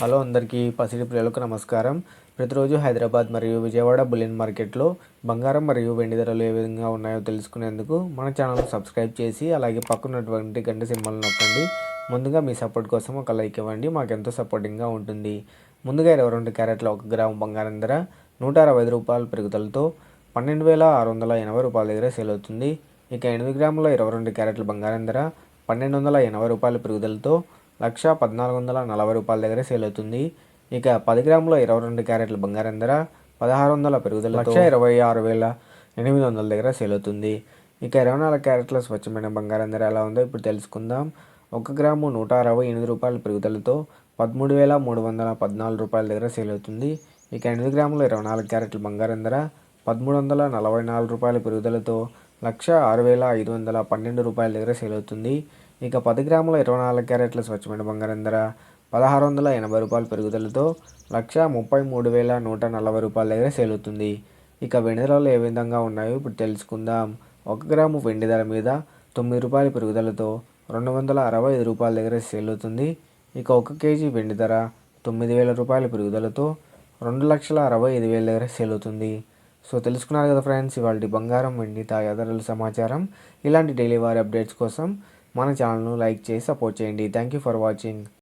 Hello అందరికీ పసిడి ప్రియులకు నమస్కారం. ప్రతిరోజు హైదరాబాద్ మరియు విజయవాడ బులియన్ మార్కెట్లో బంగారం మరియు వెండి ధరలు ఏ విధంగా ఉన్నాయో తెలుసుకునేందుకు మన ఛానల్ను సబ్స్క్రైబ్ చేసి అలాగే పక్కనటువంటి గంట సింబల్ నొక్కండి. ముందుగా మీ సపోర్ట్ కోసం ఒక లైక్ ఇవ్వండి, మాకెంతో సపోర్టింగ్గా ఉంటుంది. ముందుగా 22 క్యారెట్ల 1 గ్రాము బంగారం ధర 165 రూపాయల పెరుగుదలతో 12,680 రూపాయల దగ్గర సేల్ అవుతుంది. ఇక 8 గ్రాముల 22 క్యారెట్ల బంగారం ధర 1,280 రూపాయల పెరుగుదలతో 1,1440 రూపాయల దగ్గర సేల్ అవుతుంది. ఇక 10 గ్రాముల 22 క్యారెట్ల బంగారం ధర 1,600 పెరుగుదలతో 1,26,800 దగ్గర సేల్ అవుతుంది. ఇక 24 క్యారెట్ల స్వచ్ఛమైన బంగారం ధర ఎలా ఉందో ఇప్పుడు తెలుసుకుందాం. 1 గ్రాము 168 రూపాయల పెరుగుదలతో 13,314 రూపాయల దగ్గర సేల్ అవుతుంది. ఇక 8 గ్రాముల 24 క్యారెట్ల బంగారం ధర 1,344 రూపాయల పెరుగుదలతో 1,06,512 రూపాయల దగ్గర సేల్ అవుతుంది. ఇక 10 గ్రాముల 24 క్యారెట్ల స్వచ్ఛమైన బంగారం ధర 1,680 రూపాయల పెరుగుదలతో 1,33,140 రూపాయల దగ్గర సేల్ అవుతుంది. ఇక వెండి ధరలు ఏ విధంగా ఉన్నాయో ఇప్పుడు తెలుసుకుందాం. 1 గ్రాము వెండి ధర మీద 9 రూపాయల పెరుగుదలతో 265 రూపాయల దగ్గర సేల్ అవుతుంది. ఇక 1 కేజీ వెండి ధర 9,000 రూపాయల పెరుగుదలతో 2,65,000 దగ్గర సేల్ అవుతుంది. సో తెలుసుకున్నారు కదా ఫ్రెండ్స్, ఇవాళ బంగారం వెండి తాజా ధరల సమాచారం. ఇలాంటి డైలీ వారి అప్డేట్స్ కోసం మన ఛానల్ను లైక్ చేసి సపోర్ట్ చేయండి. Thank you for watching.